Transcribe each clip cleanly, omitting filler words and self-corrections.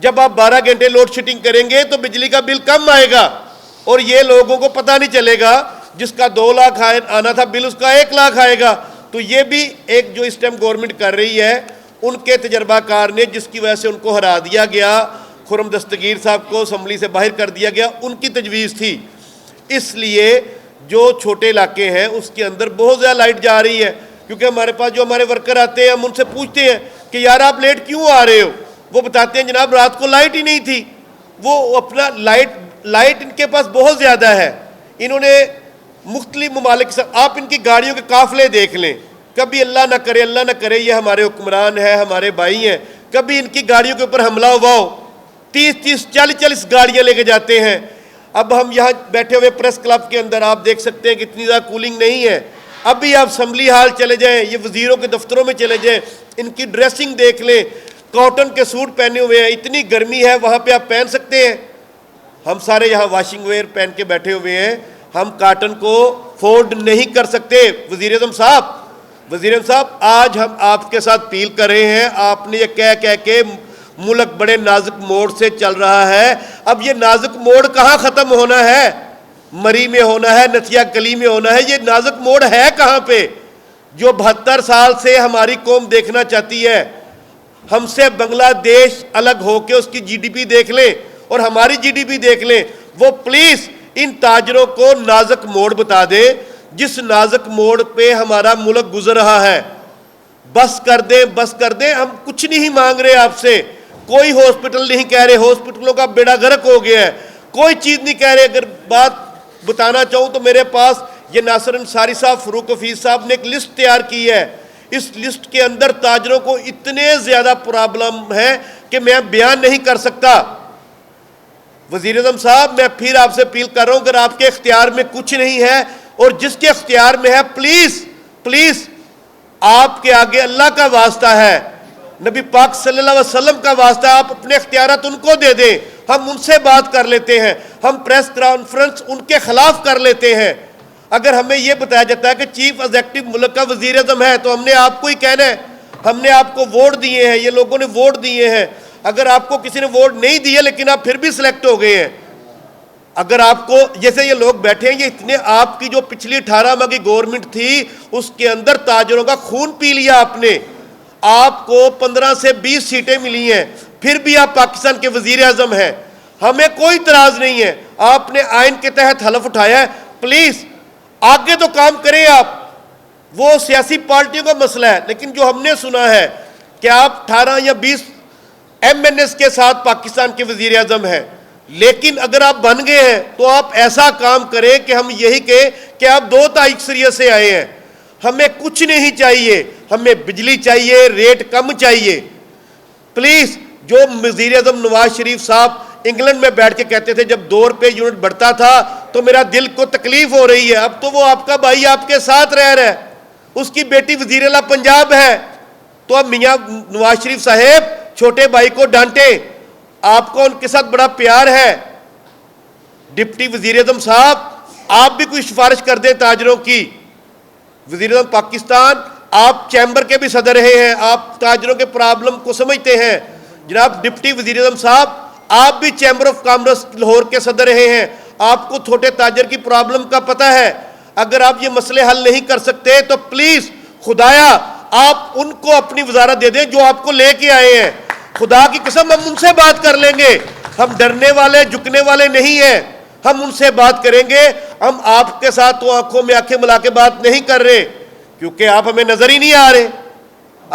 جب آپ 12 گھنٹے لوڈ شیڈنگ کریں گے تو بجلی کا بل کم آئے گا اور یہ لوگوں کو پتہ نہیں چلے گا، جس کا 2 لاکھ آنا تھا بل اس کا 1 لاکھ آئے گا۔ تو یہ بھی ایک جو اس ٹائم گورنمنٹ کر رہی ہے، ان کے تجربہ کار نے جس کی وجہ سے ان کو ہرا دیا گیا، خرم دستگیر صاحب کو اسمبلی سے باہر کر دیا گیا، ان کی تجویز تھی۔ اس لیے جو چھوٹے علاقے ہیں اس کے اندر بہت زیادہ لائٹ جا رہی ہے، کیونکہ ہمارے پاس جو ہمارے ورکر آتے ہیں ہم ان سے پوچھتے ہیں کہ یار آپ لیٹ کیوں آ رہے ہو؟ وہ بتاتے ہیں جناب رات کو لائٹ ہی نہیں تھی۔ وہ اپنا لائٹ ان کے پاس بہت زیادہ ہے۔ انہوں نے مختلف ممالک سے، آپ ان کی گاڑیوں کے قافلے دیکھ لیں، کبھی اللہ نہ کرے یہ ہمارے حکمران ہیں، ہمارے بھائی ہیں، کبھی ان کی گاڑیوں کے اوپر حملہ ہوا ہو، 30 40 گاڑیاں لے کے جاتے ہیں۔ اب ہم یہاں بیٹھے ہوئے پریس کلب کے اندر آپ دیکھ سکتے ہیں کہ اتنی زیادہ کولنگ نہیں ہے۔ ابھی آپ اسمبلی ہال چلے جائیں، یہ وزیروں کے دفتروں میں چلے جائیں، ان کی ڈریسنگ دیکھ لیں، کاٹن کے سوٹ پہنے ہوئے ہیں، اتنی گرمی ہے وہاں پہ آپ پہن سکتے ہیں؟ ہم سارے یہاں واشنگ ویئر پہن کے بیٹھے ہوئے ہیں، ہم کاٹن کو فورڈ نہیں کر سکتے۔ وزیر اعظم صاحب آج ہم آپ کے ساتھ اپیل کر رہے ہیں، آپ نے یہ کہہ کے ملک بڑے نازک موڑ سے چل رہا ہے، اب یہ نازک موڑ کہاں ختم ہونا ہے؟ مری میں ہونا ہے، نتھیا گلی میں ہونا ہے، یہ نازک موڑ ہے کہاں پہ؟ جو 72 سال سے ہماری قوم دیکھنا چاہتی ہے، ہم سے بنگلہ دیش الگ ہو کے اس کی جی ڈی پی دیکھ لیں اور ہماری جی ڈی پی دیکھ لیں، وہ پلیز ان تاجروں کو نازک موڑ بتا دیں جس نازک موڑ پہ ہمارا ملک گزر رہا ہے۔ بس کر دیں، ہم کچھ نہیں مانگ رہے آپ سے، کوئی ہاسپٹل نہیں کہہ رہے، ہاسپٹلوں کا بیڑا غرق ہو گیا ہے، کوئی چیز نہیں کہہ رہے۔ اگر بات بتانا چاہوں تو میرے پاس یہ ناصر انصاری صاحب، فاروق حفیظ صاحب نے ایک لسٹ تیار کی ہے، اس لسٹ کے اندر تاجروں کو اتنے زیادہ پرابلم ہے کہ میں بیان نہیں کر سکتا۔ وزیر اعظم صاحب میں پھر آپ سے اپیل کر رہا ہوں، اگر آپ کے اختیار میں کچھ نہیں ہے اور جس کے اختیار میں ہے پلیز آپ کے آگے اللہ کا واسطہ ہے، نبی پاک صلی اللہ علیہ وسلم کا واسطہ، آپ اپنے اختیارات ان کو دے دیں، ہم ان سے بات کر لیتے ہیں، ہم پریس کانفرنس ان کے خلاف کر لیتے ہیں۔ اگر ہمیں یہ بتایا جاتا ہے کہ چیف ایگزیکٹو ملک کا وزیر اعظم ہے تو ہم نے آپ کو ہی کہنا ہے، ہم نے آپ کو ووٹ دیے ہیں، یہ لوگوں نے ووٹ دیے ہیں۔ اگر آپ کو کسی نے ووٹ نہیں دیے لیکن آپ پھر بھی سلیکٹ ہو گئے ہیں، اگر آپ کو جیسے یہ لوگ بیٹھے ہیں، یہ اتنے، آپ کی جو پچھلی 18 ماہ کی گورنمنٹ تھی اس کے اندر تاجروں کا خون پی لیا آپ نے، آپ کو 15 سے 20 سیٹیں ملی ہیں، پھر بھی آپ پاکستان کے وزیر اعظم ہیں، ہمیں کوئی اعتراض نہیں ہے، آپ نے آئین کے تحت حلف اٹھایا ہے، پلیز آگے تو کام کریں آپ۔ وہ سیاسی پارٹیوں کا مسئلہ ہے، لیکن جو ہم نے سنا ہے کہ آپ 18 یا 20 ایم این ایس کے ساتھ پاکستان کے وزیر اعظم ہیں، لیکن اگر آپ بن گئے ہیں تو آپ ایسا کام کریں کہ ہم یہی کہیں کہ آپ 2 تاریخ سے آئے ہیں، ہمیں کچھ نہیں چاہیے، ہمیں بجلی چاہیے، ریٹ کم چاہیے۔ پلیز، جو وزیر اعظم نواز شریف صاحب انگلینڈ میں بیٹھ کے کہتے تھے جب 2 روپے یونٹ بڑھتا تھا تو میرا دل کو تکلیف ہو رہی ہے، اب تو وہ آپ کا بھائی آپ کے ساتھ رہ رہا ہے، اس کی بیٹی وزیر اعلیٰ پنجاب ہے، تو اب میاں نواز شریف صاحب چھوٹے بھائی کو ڈانٹیں، آپ کو ان کے ساتھ بڑا پیار ہے۔ ڈپٹی وزیر اعظم صاحب آپ بھی کوئی سفارش کر دیں تاجروں کی۔ وزیر اعظم پاکستان، آپ چیمبر کے بھی صدر رہے ہیں، آپ تاجروں کے پرابلم کو سمجھتے ہیں۔ جناب ڈپٹی وزیر اعظم صاحب، آپ بھی چیمبر آف کامرس لاہور کے صدر رہے ہیں، آپ کو چھوٹے تاجر کی پرابلم کا پتہ ہے۔ اگر آپ یہ مسئلے حل نہیں کر سکتے تو پلیز خدایا آپ ان کو اپنی وزارت دے دیں جو آپ کو لے کے آئے ہیں، خدا کی قسم ہم ان سے بات کر لیں گے، ہم ڈرنے والے جھکنے والے نہیں ہیں، ہم ان سے بات کریں گے۔ ہم آپ کے ساتھ تو آنکھوں میں آنکھیں ملا کے بات نہیں کر رہے، کیونکہ آپ ہمیں نظر ہی نہیں آ رہے،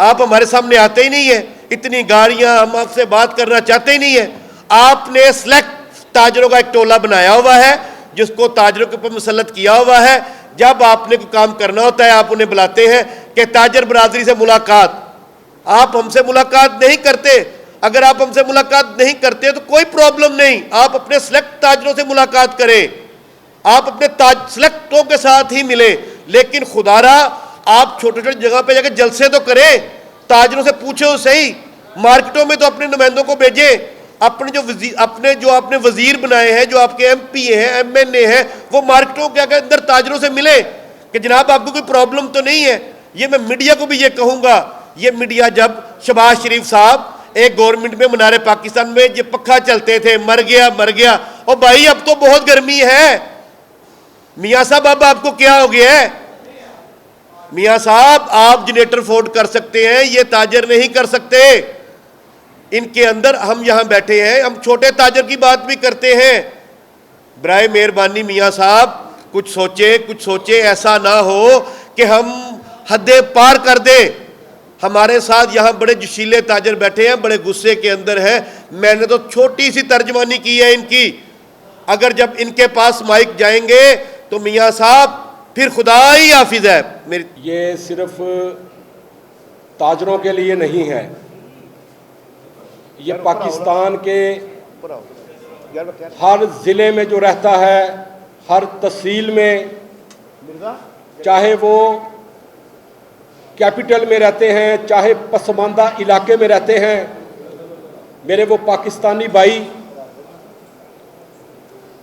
آپ ہمارے سامنے آتے ہی نہیں ہیں، اتنی گاڑیاں، ہم آپ سے بات کرنا چاہتے ہی نہیں ہیں۔ آپ نے سلیکٹ تاجروں کا ایک ٹولہ بنایا ہوا ہے جس کو تاجروں کے اوپر مسلط کیا ہوا ہے، جب آپ نے کوئی کام کرنا ہوتا ہے آپ انہیں بلاتے ہیں کہ تاجر برادری سے ملاقات، آپ ہم سے ملاقات نہیں کرتے۔ اگر آپ ہم سے ملاقات نہیں کرتے تو کوئی پرابلم نہیں، آپ اپنے سلیکٹ تاجروں سے ملاقات کریں، آپ اپنے سلیکٹوں کے ساتھ ہی ملیں، لیکن خدا را آپ چھوٹے چھوٹے جگہ پہ جا کے جلسے تو کریں، تاجروں سے پوچھیں تو صحیح، مارکیٹوں میں تو اپنے نمائندوں کو بھیجیں، اپنے جو آپ نے وزیر بنائے ہیں، جو آپ کے ایم پی ہیں، ایم این اے ہیں، وہ مارکیٹوں کے اندر تاجروں سے ملیں کہ جناب آپ کو کوئی پرابلم تو نہیں ہے۔ یہ میں میڈیا کو بھی یہ کہوں گا، یہ میڈیا جب شہباز شریف صاحب ایک گورنمنٹ میں منار پاکستان میں یہ پکھا چلتے تھے, مر گیا. اور بھائی اب تو بہت گرمی ہے. میاں صاحب اب آپ کو کیا ہو گیا ہے؟ میاں صاحب آپ جنریٹر فورڈ کر سکتے ہیں, یہ تاجر نہیں کر سکتے. ان کے اندر ہم یہاں بیٹھے ہیں, ہم چھوٹے تاجر کی بات بھی کرتے ہیں. برائے مہربانی میاں صاحب کچھ سوچے, ایسا نہ ہو کہ ہم حدیں پار کر دیں. ہمارے ساتھ یہاں بڑے جشیلے تاجر بیٹھے ہیں, بڑے غصے کے اندر ہیں. میں نے تو چھوٹی سی ترجمانی کی ہے ان کی. اگر جب ان کے پاس مائک جائیں گے تو میاں صاحب پھر خدا ہی حافظ ہے. یہ صرف تاجروں کے لیے نہیں ہے, یہ پاکستان کے ہر ضلع میں جو رہتا ہے, ہر تحصیل میں, چاہے وہ کیپٹل میں رہتے ہیں, چاہے پسماندہ علاقے میں رہتے ہیں, میرے وہ پاکستانی بھائی,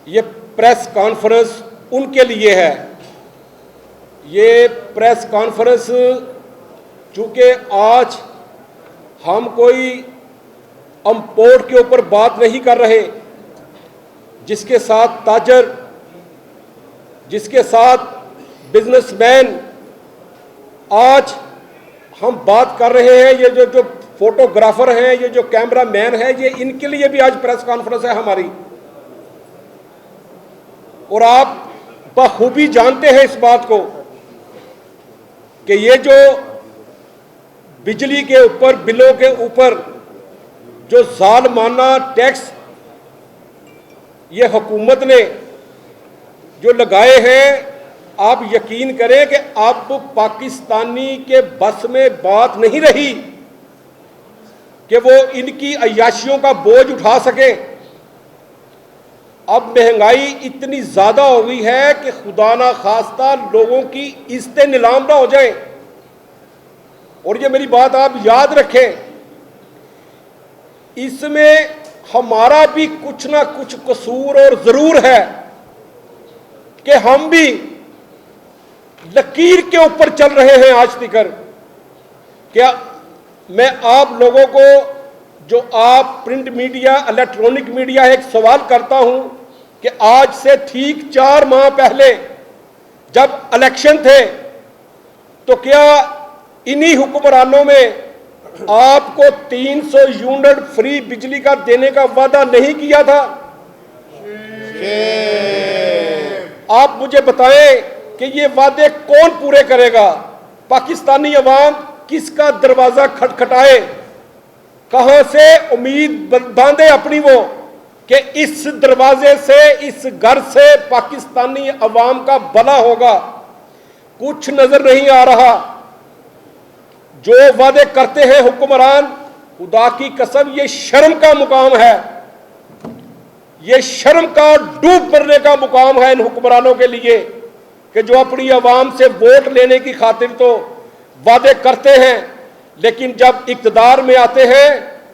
یہ پریس کانفرنس ان کے لیے ہے. یہ پریس کانفرنس چونکہ آج ہم کوئی امپورٹ کے اوپر بات نہیں کر رہے, جس کے ساتھ تاجر, جس کے ساتھ بزنس مین آج ہم بات کر رہے ہیں, یہ جو فوٹوگرافر ہیں, یہ جو کیمرہ مین ہے, یہ ان کے لیے بھی آج پریس کانفرنس ہے ہماری. اور آپ بخوبی جانتے ہیں اس بات کو کہ یہ جو بجلی کے اوپر, بلوں کے اوپر جو ظالمانہ ٹیکس یہ حکومت نے جو لگائے ہیں, آپ یقین کریں کہ اب پاکستانی کے بس میں بات نہیں رہی کہ وہ ان کی عیاشیوں کا بوجھ اٹھا سکیں. اب مہنگائی اتنی زیادہ ہو گئی ہے کہ خدا نہ خواستہ لوگوں کی عزتیں نیلام نہ ہو جائیں. اور یہ میری بات آپ یاد رکھیں, اس میں ہمارا بھی کچھ نہ کچھ قصور اور ضرور ہے کہ ہم بھی لکیر کے اوپر چل رہے ہیں آج تک. کیا میں آپ لوگوں کو, جو آپ پرنٹ میڈیا, الیکٹرونک میڈیا, ایک سوال کرتا ہوں کہ آج سے ٹھیک 4 ماہ پہلے جب الیکشن تھے تو کیا انہی حکمرانوں میں آپ کو 300 یونٹ فری بجلی کا دینے کا وعدہ نہیں کیا تھا؟ آپ مجھے بتائیں کہ یہ وعدے کون پورے کرے گا؟ پاکستانی عوام کس کا دروازہ کھٹکھٹائے, کہاں سے امید باندھے اپنی وہ کہ اس دروازے سے, اس گھر سے پاکستانی عوام کا بھلا ہوگا؟ کچھ نظر نہیں آ رہا. جو وعدے کرتے ہیں حکمران, خدا کی قسم یہ شرم کا مقام ہے, یہ شرم کا ڈوب مرنے کا مقام ہے ان حکمرانوں کے لیے کہ جو اپنی عوام سے ووٹ لینے کی خاطر تو وعدے کرتے ہیں, لیکن جب اقتدار میں آتے ہیں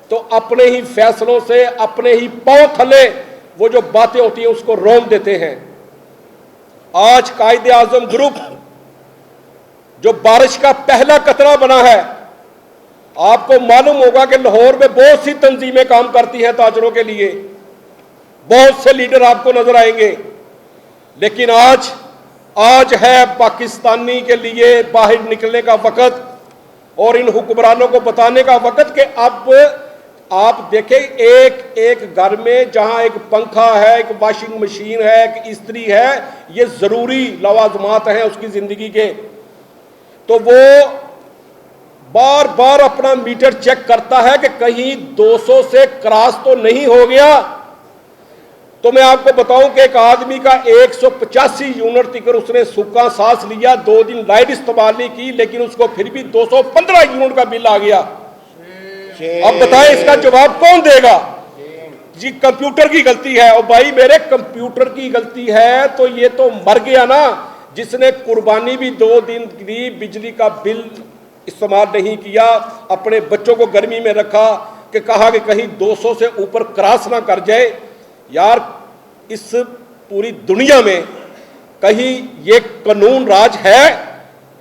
تو اپنے ہی فیصلوں سے, اپنے ہی پاؤں تھلے وہ جو باتیں ہوتی ہیں اس کو روم دیتے ہیں. آج قائد اعظم گروپ جو بارش کا پہلا قطرہ بنا ہے, آپ کو معلوم ہوگا کہ لاہور میں بہت سی تنظیمیں کام کرتی ہیں تاجروں کے لیے, بہت سے لیڈر آپ کو نظر آئیں گے, لیکن آج ہے پاکستانی کے لیے باہر نکلنے کا وقت اور ان حکمرانوں کو بتانے کا وقت کہ اب آپ دیکھیں ایک گھر میں جہاں ایک پنکھا ہے, ایک واشنگ مشین ہے, ایک استری ہے, یہ ضروری لوازمات ہیں اس کی زندگی کے, تو وہ بار بار اپنا میٹر چیک کرتا ہے کہ کہیں 200 سے کراس تو نہیں ہو گیا. تو میں آپ کو بتاؤں کہ ایک آدمی کا 185 یونٹ تک اس نے سوکھا سانس لیا, 2 دن لائٹ استعمال نہیں کی, لیکن اس کو پھر بھی 215 یونٹ کا بل آ گیا. اب بتائیں اس کا جواب کون دے گا؟ جی کمپیوٹر کی غلطی ہے. اور بھائی میرے کمپیوٹر کی غلطی ہے تو یہ تو مر گیا نا, جس نے قربانی بھی 2 دن کی بجلی کا بل استعمال نہیں کیا, اپنے بچوں کو گرمی میں رکھا کہ کہا کہ کہیں 200 سے اوپر کراس نہ کر جائے. یار اس پوری دنیا میں کہیں یہ قانون راج ہے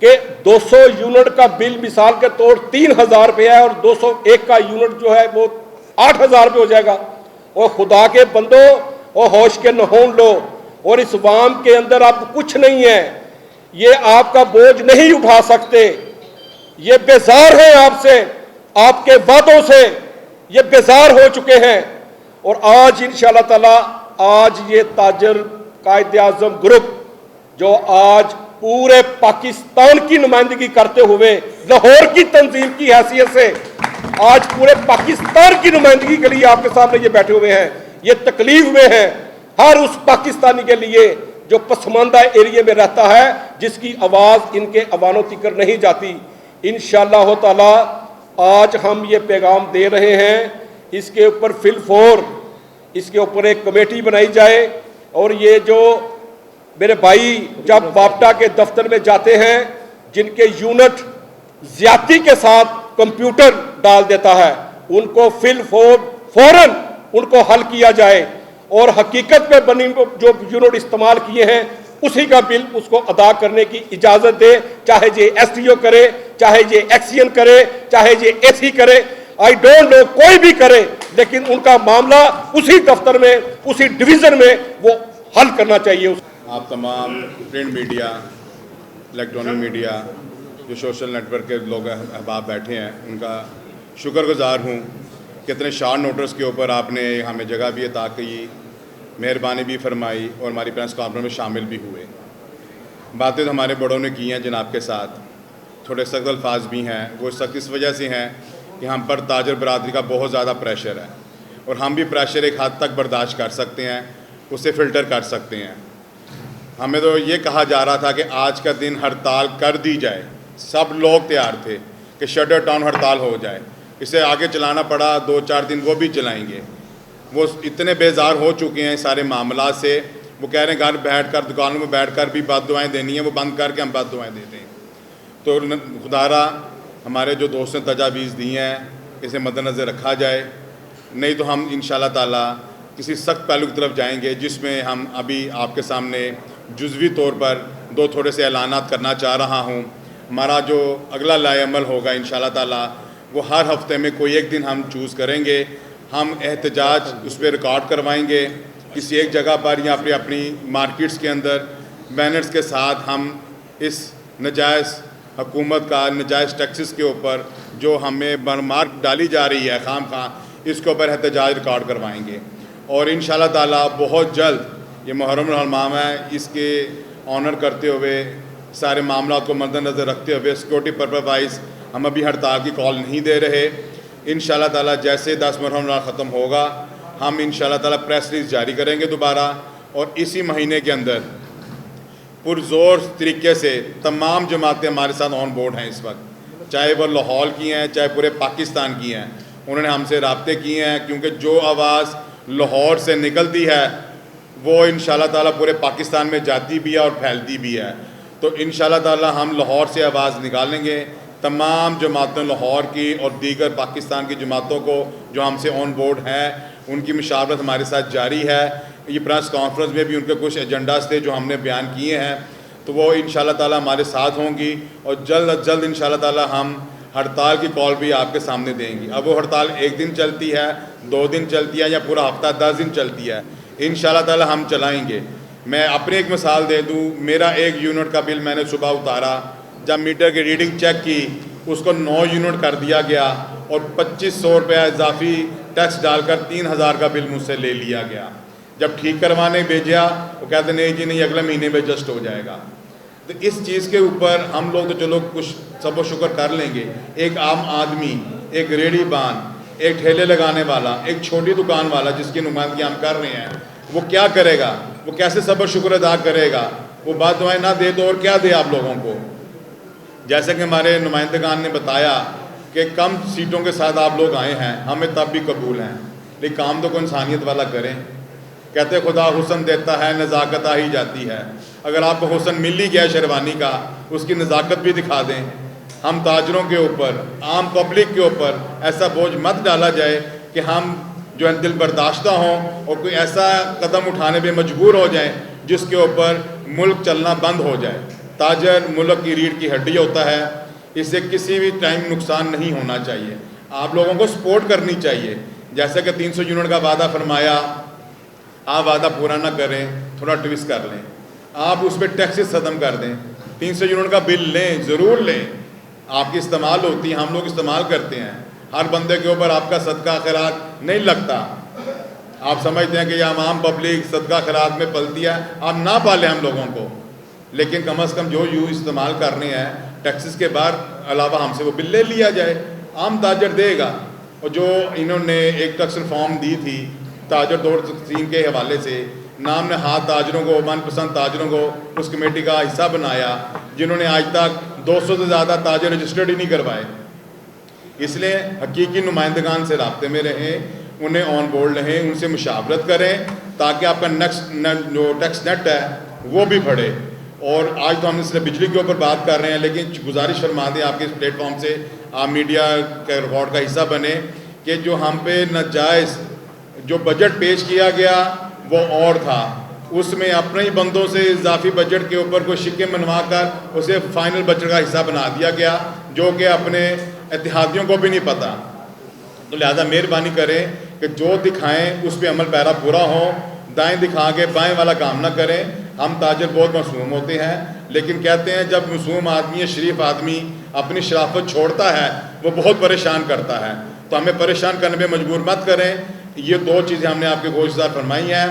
کہ 200 یونٹ کا بل مثال کے طور 3,000 روپے ہے اور 201 کا یونٹ جو ہے وہ 8,000 روپے ہو جائے گا. اور خدا کے بندو اور ہوش کے نہون لو, اور اس عوام کے اندر اب کچھ نہیں ہے, یہ آپ کا بوجھ نہیں اٹھا سکتے, یہ بیزار ہیں آپ سے, آپ کے وعدوں سے یہ بیزار ہو چکے ہیں. اور آج انشاءاللہ تعالی آج یہ تاجر قائد اعظم گروپ جو آج پورے پاکستان کی نمائندگی کرتے ہوئے لاہور کی تنظیم کی حیثیت سے آج پورے پاکستان کی نمائندگی کے لیے آپ کے سامنے یہ بیٹھے ہوئے ہیں, یہ تکلیف میں ہیں ہر اس پاکستانی کے لیے جو پسماندہ ایریے میں رہتا ہے, جس کی آواز ان کے اوانوں تکر نہیں جاتی. انشاءاللہ تعالی آج ہم یہ پیغام دے رہے ہیں, اس کے اوپر فی الفور اس کے اوپر ایک کمیٹی بنائی جائے. اور یہ جو میرے بھائی جب باپٹا کے دفتر میں جاتے ہیں جن کے یونٹ زیادتی کے ساتھ کمپیوٹر ڈال دیتا ہے, ان کو فوراً ان کو حل کیا جائے اور حقیقت میں بنی جو یونٹ استعمال کیے ہیں اسی کا بل اس کو ادا کرنے کی اجازت دے, چاہے یہ ایس ڈی او کرے, چاہے یہ ایکسین کرے, چاہے یہ اے سی کرے, آئی ڈونٹ نو کوئی بھی کرے, لیکن ان کا معاملہ اسی دفتر میں اسی ڈویژن میں وہ حل کرنا چاہیے. آپ تمام پرنٹ میڈیا, الیکٹرانک میڈیا, جو سوشل نیٹ ورک کے لوگ احباب بیٹھے ہیں, ان کا شکر گزار ہوں کہ اتنے شارٹ نوٹس کے اوپر آپ نے ہمیں جگہ بھی عطا کی, مہربانی بھی فرمائی اور ہماری پریس کانفرنس میں شامل بھی ہوئے. باتیں تو ہمارے بڑوں نے کی ہیں جناب کے ساتھ, تھوڑے سخت الفاظ بھی ہیں, وہ سخت اس وجہ سے ہیں کہ ہم پر تاجر برادری کا بہت زیادہ پریشر ہے اور ہم بھی پریشر ایک حد تک برداشت کر سکتے ہیں, اسے فلٹر کر سکتے ہیں. ہمیں تو یہ کہا جا رہا تھا کہ آج کا دن ہڑتال کر دی جائے, سب لوگ تیار تھے کہ شٹر ڈاؤن ہڑتال ہو جائے, اسے آگے چلانا پڑا 2-4 دن وہ بھی چلائیں گے. وہ اتنے بیزار ہو چکے ہیں سارے معاملات سے, وہ کہہ رہے ہیں گھر بیٹھ کر دکانوں میں بیٹھ کر بھی بد دعائیں دینی ہیں, وہ بند کر کے ہم بد دعائیں دیتے ہیں. تو خدا را ہمارے جو دوستوں نے تجاویز دی ہیں اسے مد نظر رکھا جائے, نہیں تو ہم انشاءاللہ تعالی کسی سخت پہلو کی طرف جائیں گے, جس میں ہم ابھی آپ کے سامنے جزوی طور پر 2 تھوڑے سے اعلانات کرنا چاہ رہا ہوں. ہمارا جو اگلا لائے عمل ہوگا انشاءاللہ تعالی وہ ہر ہفتے میں کوئی ایک دن ہم چوز کریں گے, ہم احتجاج اس پہ ریکارڈ کروائیں گے کسی ایک جگہ پر یا اپنی مارکیٹس کے اندر بینرز کے ساتھ. ہم اس نجائز حکومت کا نجائز ٹیکسز کے اوپر جو ہمیں برمارک ڈالی جا رہی ہے خام خواہ, اس کے اوپر احتجاج ریکارڈ کروائیں گے. اور انشاءاللہ تعالی بہت جلد یہ محرم الحرام ہے, اس کے آنر کرتے ہوئے سارے معاملات کو مد نظر رکھتے ہوئے سیکورٹی پرپز وائز ہم ابھی ہڑتال کی کال نہیں دے رہے. انشاءاللہ تعالی جیسے 10 محرم الحرام ختم ہوگا ہم انشاءاللہ تعالی پریس ریلیز جاری کریں گے دوبارہ, اور اسی مہینے کے اندر پرزور طریقے سے تمام جماعتیں ہمارے ساتھ آن بورڈ ہیں اس وقت, چاہے وہ لاہور کی ہیں چاہے پورے پاکستان کی ہیں. انہوں نے ہم سے رابطے کیے ہیں, کیونکہ جو آواز لاہور سے نکلتی ہے وہ انشاءاللہ تعالی پورے پاکستان میں جاتی بھی ہے اور پھیلتی بھی ہے. تو انشاءاللہ تعالی ہم لاہور سے آواز نکالیں گے, تمام جماعتوں لاہور کی اور دیگر پاکستان کی جماعتوں کو جو ہم سے آن بورڈ ہیں ان کی مشاورت ہمارے ساتھ جاری ہے. یہ پریس کانفرنس میں بھی ان کے کچھ ایجنڈاز تھے جو ہم نے بیان کیے ہیں, تو وہ انشاءاللہ تعالی ہمارے ساتھ ہوں گی, اور جلد از جلد انشاءاللہ تعالی ہم ہڑتال کی کال بھی آپ کے سامنے دیں گی. اب وہ ہڑتال 1 دن چلتی ہے, 2 دن چلتی ہے, یا پورا ہفتہ 10 دن چلتی ہے, انشاءاللہ تعالی ہم چلائیں گے. میں اپنی ایک مثال دے دوں, میرا 1 یونٹ کا بل میں نے صبح اتارا, جب میٹر کی ریڈنگ چیک کی اس کو 9 یونٹ کر دیا گیا اور 2500 روپے اضافی ٹیکس ڈال کر 3000 کا بل مجھ سے لے لیا گیا. جب ٹھیک کروانے بھیجا وہ کہتے نہیں جی نہیں اگلے مہینے میں ایڈجسٹ ہو جائے گا. تو اس چیز کے اوپر ہم لوگ تو چلو کچھ سب و شکر کر لیں گے. ایک عام آدمی, ایک ریڑھی بان, ایک ٹھیلے لگانے والا, ایک چھوٹی دکان والا جس کی نمائندگی ہم کر رہے ہیں, وہ کیا کرے گا؟ وہ کیسے صبر شکر ادا کرے گا؟ وہ بات دعائیں نہ دے تو اور کیا دے آپ لوگوں کو؟ جیسے کہ ہمارے نمائندگان نے بتایا کہ کم سیٹوں کے ساتھ آپ لوگ آئے ہیں, ہمیں تب بھی قبول ہیں, لیکن کام تو کوئی انسانیت والا کریں. کہتے خدا حسن دیتا ہے نزاکت آ ہی جاتی ہے. اگر آپ کو حسن مل ہی گیا شیروانی کا, اس کی نزاکت بھی دکھا دیں. ہم تاجروں کے اوپر, عام پبلک کے اوپر ایسا بوجھ مت ڈالا جائے کہ ہم جو ہے دل برداشتہ ہوں اور کوئی ایسا قدم اٹھانے پہ مجبور ہو جائیں جس کے اوپر ملک چلنا بند ہو جائے. تاجر ملک کی ریڑھ کی ہڈی ہوتا ہے, اسے کسی بھی ٹائم نقصان نہیں ہونا چاہیے. آپ لوگوں کو سپورٹ کرنی چاہیے. جیسا کہ 300 یونٹ کا وعدہ فرمایا, آپ وعدہ پورا نہ کریں, تھوڑا ٹویسٹ کر لیں, آپ اس پہ ٹیکسز ختم کر دیں. 300 یونٹ کا بل لیں, ضرور لیں, آپ کی استعمال ہوتی ہے, ہم لوگ استعمال کرتے ہیں. ہر بندے کے اوپر آپ کا صدقہ خیرات نہیں لگتا. آپ سمجھتے ہیں کہ یہ عوام پبلک صدقہ خیرات میں پلتی ہے, آپ نہ پالیں ہم لوگوں کو, لیکن کم از کم جو استعمال کرنے ہیں ٹیکسز کے بعد علاوہ ہم سے وہ بل لے لیا جائے. عام تاجر دے گا. اور جو انہوں نے ایک ٹیکس ریفارم دی تھی تاجر دور تقسیم کے حوالے سے, نام نے ہاتھ تاجروں کو, من پسند تاجروں کو اس کمیٹی کا حصہ بنایا, جنہوں نے آج تک 200 سے زیادہ تاجر رجسٹرڈ ہی نہیں کروائے. اس لیے حقیقی نمائندگان سے رابطے میں رہیں, انہیں آن بورڈ رہیں, ان سے مشاورت کریں تاکہ آپ کا نیکسٹ جو ٹیکس نیٹ ہے وہ بھی بڑھے. اور آج تو ہم صرف بجلی کے اوپر بات کر رہے ہیں, لیکن گزارش فرما دیں آپ کے اس پلیٹ فارم سے, آپ میڈیا کے ریکارڈ کا حصہ بنیں کہ جو ہم پہ ناجائز جو بجٹ پیش کیا گیا وہ اور تھا. اس میں اپنے ہی بندوں سے اضافی بجٹ کے اوپر کوئی شکے منوا کر اسے فائنل بجٹ کا حصہ بنا دیا گیا, جو کہ اپنے اتحادیوں کو بھی نہیں پتہ. تو لہذا مہربانی کریں کہ جو دکھائیں اس پہ عمل پیرا پورا ہو, دائیں دکھا کے بائیں والا کام نہ کریں. ہم تاجر بہت معصوم ہوتے ہیں, لیکن کہتے ہیں جب معصوم آدمی, شریف آدمی اپنی شرافت چھوڑتا ہے وہ بہت پریشان کرتا ہے. تو ہمیں پریشان کرنے پہ مجبور مت کریں. یہ 2 چیزیں ہم نے آپ کے گوشتدار فرمائی ہیں.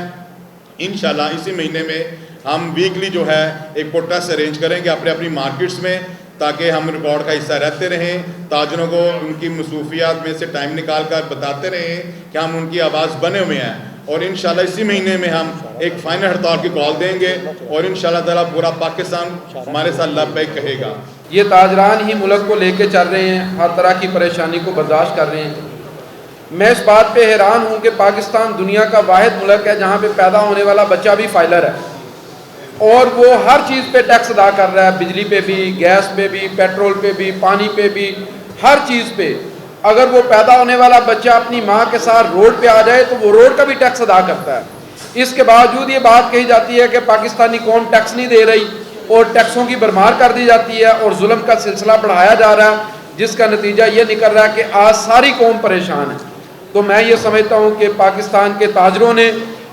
انشاءاللہ اسی مہینے میں ہم ویکلی جو ہے ایک پروٹیسٹ ارینج کریں گے اپنے اپنی مارکیٹس میں, تاکہ ہم ریکارڈ کا حصہ رہتے رہیں, تاجروں کو ان کی مصروفیات میں سے ٹائم نکال کر بتاتے رہیں کہ ہم ان کی آواز بنے ہوئے ہیں. اور انشاءاللہ اسی مہینے میں ہم ایک فائنل ہڑتال کی کال دیں گے, اور انشاءاللہ تعالیٰ پورا پاکستان ہمارے ساتھ لبیک کہے گا. یہ تاجران ہی ملک کو لے کے چل رہے ہیں, ہر طرح کی پریشانی کو برداشت کر رہے ہیں. میں اس بات پہ حیران ہوں کہ پاکستان دنیا کا واحد ملک ہے جہاں پہ پیدا ہونے والا بچہ بھی فائلر ہے, اور وہ ہر چیز پہ ٹیکس ادا کر رہا ہے, بجلی پہ بھی, گیس پہ بھی, پیٹرول پہ بھی, پانی پہ بھی, ہر چیز پہ. اگر وہ پیدا ہونے والا بچہ اپنی ماں کے ساتھ روڈ پہ آ جائے تو وہ روڈ کا بھی ٹیکس ادا کرتا ہے. اس کے باوجود یہ بات کہی جاتی ہے کہ پاکستانی قوم ٹیکس نہیں دے رہی, اور ٹیکسوں کی بھرمار کر دی جاتی ہے, اور ظلم کا سلسلہ بڑھایا جا رہا ہے, جس کا نتیجہ یہ نکل رہا ہے کہ آج ساری قوم پریشان ہے. تو میں یہ سمجھتا ہوں کہ پاکستان کے تاجروں نے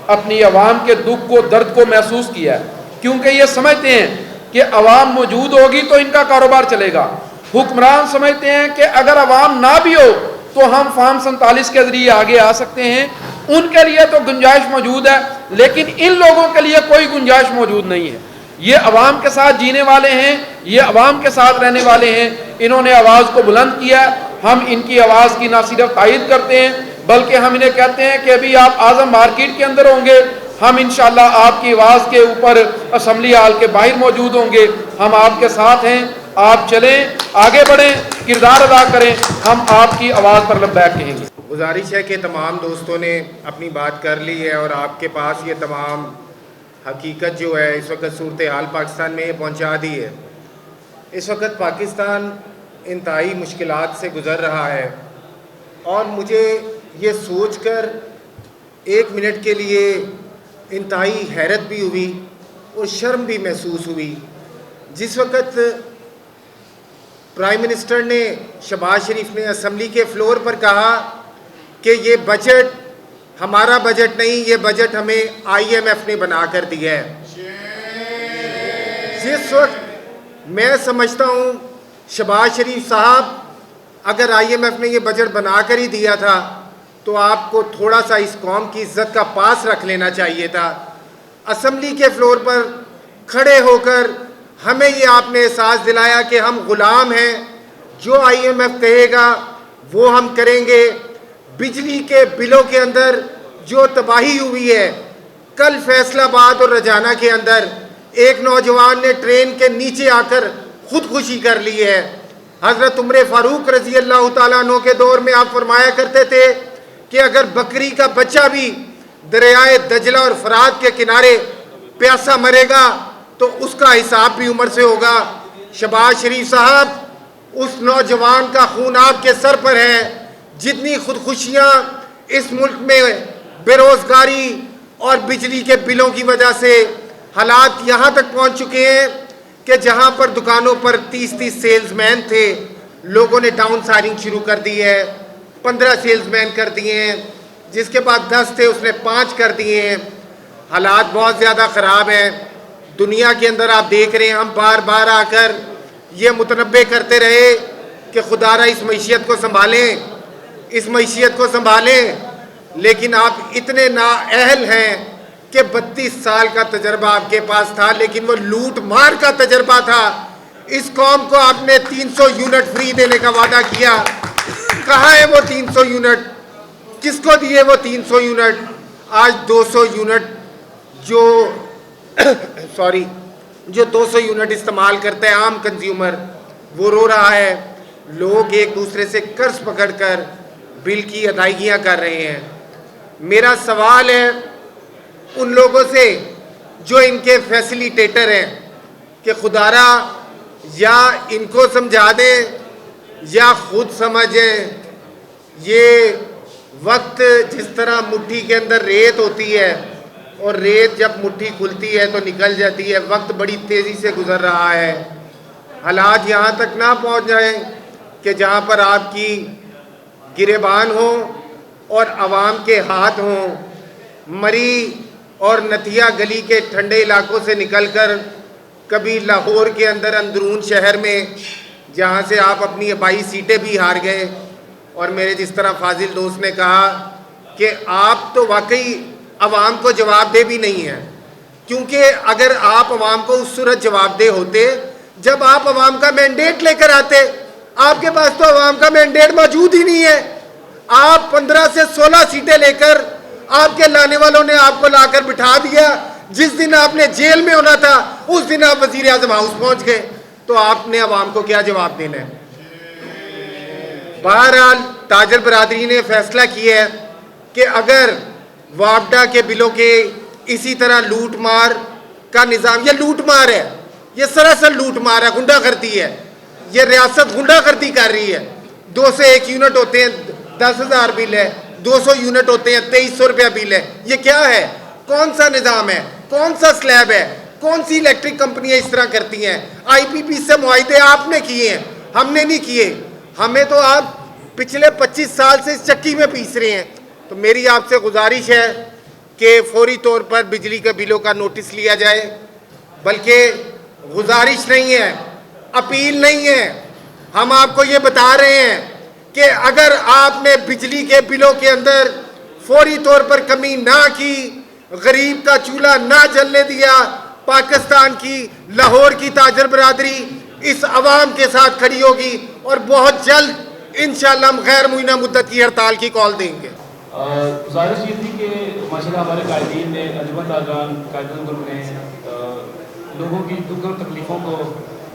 اپنی عوام کے دکھ کو, درد کو محسوس کیا ہے, کیونکہ یہ سمجھتے ہیں کہ عوام موجود ہوگی تو ان کا کاروبار چلے گا. حکمران سمجھتے ہیں کہ اگر عوام نہ بھی ہو تو ہم فارم 47 کے ذریعے آگے آ سکتے ہیں. ان کے لیے تو گنجائش موجود ہے, لیکن ان لوگوں کے لیے کوئی گنجائش موجود نہیں ہے. یہ عوام کے ساتھ جینے والے ہیں, یہ عوام کے ساتھ رہنے والے ہیں, انہوں نے آواز کو بلند کیا ہے. ہم ان کی آواز کی نہ صرف تائید کرتے ہیں بلکہ ہم انہیں کہتے ہیں کہ ابھی آپ اعظم مارکیٹ کے اندر ہوں گے, ہم انشاءاللہ آپ کی آواز کے اوپر اسمبلی ہال کے باہر موجود ہوں گے. ہم آپ کے ساتھ ہیں, آپ چلیں, آگے بڑھیں, کردار ادا کریں, ہم آپ کی آواز پر لبیک کہیں گے. گزارش ہے کہ تمام دوستوں نے اپنی بات کر لی ہے, اور آپ کے پاس یہ تمام حقیقت جو ہے اس وقت صورتحال پاکستان میں یہ پہنچا دی ہے. اس وقت پاکستان انتہائی مشکلات سے گزر رہا ہے, اور مجھے یہ سوچ کر 1 منٹ کے لیے انتہائی حیرت بھی ہوئی اور شرم بھی محسوس ہوئی. جس وقت پرائم منسٹر نے, شہباز شریف نے اسمبلی کے فلور پر کہا کہ یہ بجٹ ہمارا بجٹ نہیں, یہ بجٹ ہمیں IMF نے بنا کر دیا ہے. جس وقت میں سمجھتا ہوں شہباز شریف صاحب اگر IMF نے یہ بجٹ بنا کر ہی دیا تھا تو آپ کو تھوڑا سا اس قوم کی عزت کا پاس رکھ لینا چاہیے تھا. اسمبلی کے فلور پر کھڑے ہو کر ہمیں یہ آپ نے احساس دلایا کہ ہم غلام ہیں, جو IMF کہے گا وہ ہم کریں گے. بجلی کے بلوں کے اندر جو تباہی ہوئی ہے, کل فیصل آباد اور رجانہ کے اندر ایک نوجوان نے ٹرین کے نیچے آ کر خودکشی کر لی ہے. حضرت عمر فاروق رضی اللہ تعالیٰ عنہ کے دور میں آپ فرمایا کرتے تھے کہ اگر بکری کا بچہ بھی دریائے دجلہ اور فرات کے کنارے پیاسا مرے گا تو اس کا حساب بھی عمر سے ہوگا. شہباز شریف صاحب, اس نوجوان کا خون آپ کے سر پر ہے. جتنی خودکشیاں اس ملک میں بے روزگاری اور بجلی کے بلوں کی وجہ سے حالات یہاں تک پہنچ چکے ہیں کہ جہاں پر دکانوں پر 30 سیلز مین تھے, لوگوں نے ڈاؤن سائرنگ شروع کر دی ہے, 15 سیلز مین کر دیے ہیں, جس کے بعد 10 تھے اس نے 5 کر دیے ہیں. حالات بہت زیادہ خراب ہیں دنیا کے اندر. آپ دیکھ رہے ہیں ہم بار بار آ کر یہ متنبع کرتے رہے کہ خدا را اس معیشت کو سنبھالیں, اس معیشت کو سنبھالیں, لیکن آپ اتنے نااہل ہیں کہ 32 سال کا تجربہ آپ کے پاس تھا, لیکن وہ لوٹ مار کا تجربہ تھا. اس قوم کو آپ نے 300 یونٹ فری دینے کا وعدہ کیا, کہاں ہے وہ 300 یونٹ؟ کس کو دیے وہ 300 یونٹ؟ آج 200 یونٹ جو 200 یونٹ استعمال کرتا ہے عام کنزیومر, وہ رو رہا ہے. لوگ ایک دوسرے سے قرض پکڑ کر بل کی ادائیگیاں کر رہے ہیں. میرا سوال ہے ان لوگوں سے جو ان کے فیسیلیٹیٹر ہیں کہ خدارا یا ان کو سمجھا دیں یا خود سمجھیں. یہ وقت جس طرح مٹھی کے اندر ریت ہوتی ہے اور ریت جب مٹھی کھلتی ہے تو نکل جاتی ہے, وقت بڑی تیزی سے گزر رہا ہے. حالات یہاں تک نہ پہنچ جائیں کہ جہاں پر آپ کی گریبان ہوں اور عوام کے ہاتھ ہوں. مری اور نتھیا گلی کے ٹھنڈے علاقوں سے نکل کر کبھی لاہور کے اندر اندرون شہر میں جہاں سے آپ اپنی آبائی سیٹیں بھی ہار گئے, اور میرے جس طرح فاضل دوست نے کہا کہ آپ تو واقعی عوام کو جواب دہ بھی نہیں ہیں, کیونکہ اگر آپ عوام کو اس صورت جواب دہ ہوتے جب آپ عوام کا مینڈیٹ لے کر آتے. آپ کے پاس تو عوام کا مینڈیٹ موجود ہی نہیں ہے. آپ 15 سے 16 سیٹیں لے کر آپ کے لانے والوں نے آپ کو لا کر بٹھا دیا. جس دن آپ نے جیل میں ہونا تھا اس دن آپ وزیر اعظم ہاؤس پہنچ گئے, تو آپ نے عوام کو کیا جواب دینا ہے؟ بہرحال تاجر برادری نے فیصلہ کیا ہے کہ اگر وابڈا کے بلوں کے اسی طرح لوٹ مار کا نظام, یہ لوٹ مار ہے, یہ سراسر لوٹ مار ہے, غنڈہ گردی ہے, یہ ریاست غنڈہ گردی کر رہی ہے. 2 سے 1 یونٹ ہوتے ہیں 10,000 بل ہے, 200 یونٹ ہوتے ہیں 2300 روپیہ بل ہے. یہ کیا ہے؟ کون سا نظام ہے؟ کون سا سلیب ہے؟ کون سی الیکٹرک کمپنیاں اس طرح کرتی ہیں؟ آئی پی پی سے معاہدے آپ نے کیے ہیں, ہم نے نہیں کیے. ہمیں تو آپ پچھلے 25 سال سے اس چکی میں پیس رہے ہیں. تو میری آپ سے گزارش ہے کہ فوری طور پر بجلی کے بلوں کا نوٹس لیا جائے. بلکہ گزارش نہیں ہے, اپیل نہیں ہے, ہم آپ کو یہ بتا رہے ہیں کہ اگر آپ نے بجلی کے بلوں کے اندر فوری طور پر کمی نہ کی, غریب کا چولہا نہ جلنے دیا, پاکستان کی لاہور کی تاجر برادری اس عوام کے ساتھ کھڑی ہوگی اور بہت جلد انشاءاللہ ہم غیر معینہ مدت کی ہڑتال کی کال دیں گے. گزارش یہ تھی کہ ماشاءاللہ ہمارے قائدین نے, انجمن تاجران قائدین گروپ نے لوگوں کی دکھ اور تکلیفوں کو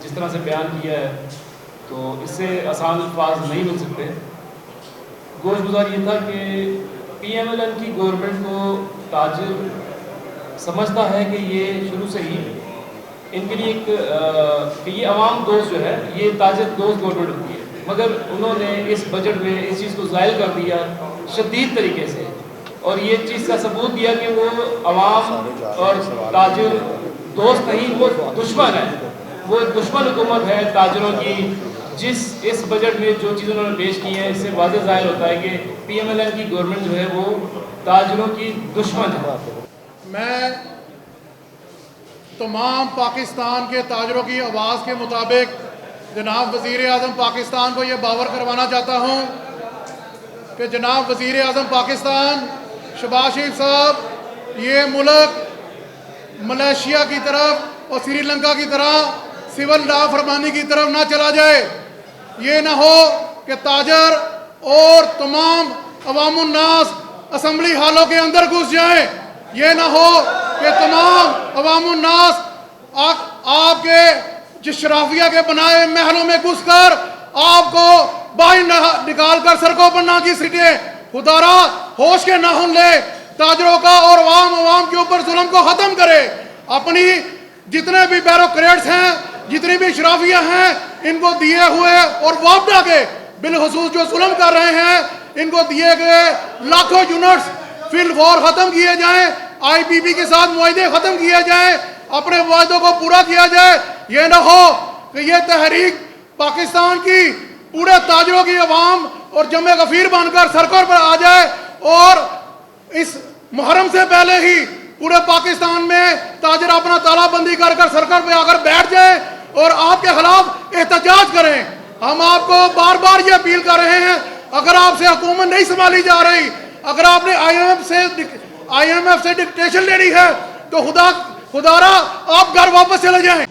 جس طرح سے بیان کیا ہے تو اس سے آسان الفاظ نہیں مل سکتے. گوش گزار یہ تھا کہ پی ایم ایل این کی گورنمنٹ کو تاجر سمجھتا ہے کہ یہ شروع سے ہی ان کے لیے ایک یہ عوام دوست جو ہے یہ تاجر دوست گورنمنٹ ہوتی ہے, مگر انہوں نے اس بجٹ میں اس چیز کو زائل کر دیا شدید طریقے سے, اور یہ چیز کا ثبوت دیا کہ وہ عوام اور تاجر دوست نہیں, وہ دشمن ہے, وہ دشمن حکومت ہے تاجروں کی. اس بجٹ میں جو چیز انہوں نے پیش کی ہے اس سے واضح ظاہر ہوتا ہے کہ پی ایم ایل این کی گورنمنٹ جو ہے وہ تاجروں کی دشمن ہے. میں تمام پاکستان کے تاجروں کی آواز کے مطابق جناب وزیر اعظم پاکستان کو یہ باور کروانا چاہتا ہوں کہ جناب وزیر اعظم پاکستان شہباز شریف صاحب یہ ملک ملیشیا کی طرف اور سری لنکا کی طرح سول نافرمانی کی طرف نہ چلا جائے. یہ نہ ہو کہ تاجر اور تمام عوام الناس اسمبلی ہالوں کے اندر گھس جائیں. یہ نہ ہو کہ تمام عوام الناس آپ کے شرافیہ کے بنائے محلوں میں گھس کر آپ کو باہر نکال کر سڑکوں پر نہ کی سٹیں. خدارا ہوش کے ناخن لے, تاجروں کا اور عوام کے اوپر ظلم کو ختم کرے. اپنی جتنے بھی بیوروکریٹس ہیں, جتنی بھی شرافیہ ہیں, ان کو دیے ہوئے اور وابڈا کے بالخصوص جو ظلم کر رہے ہیں ان کو دیے گئے لاکھوں یونٹس فی الفور ختم کیے جائیں. آئی پی پی کے ساتھ معاہدے ختم کیے جائیں, اپنے معاہدوں کو پورا کیا جائے. یہ نہ ہو کہ یہ تحریک پاکستان کی پورے تاجروں کی عوام اور جمع غفیر بن کر سڑکوں پر آ جائے اور اس محرم سے پہلے ہی پورے پاکستان میں تاجر اپنا تالہ بندی کر کر سڑکوں پہ آ کر بیٹھ جائیں اور آپ کے خلاف احتجاج کریں. ہم آپ کو بار بار یہ اپیل کر رہے ہیں، اگر آپ سے حکومت نہیں سنبھالی جا رہی، اگر آپ نے آئی ایم ایف سے ڈکٹیشن لینی ہے تو خدا را آپ گھر واپس چلے جائیں.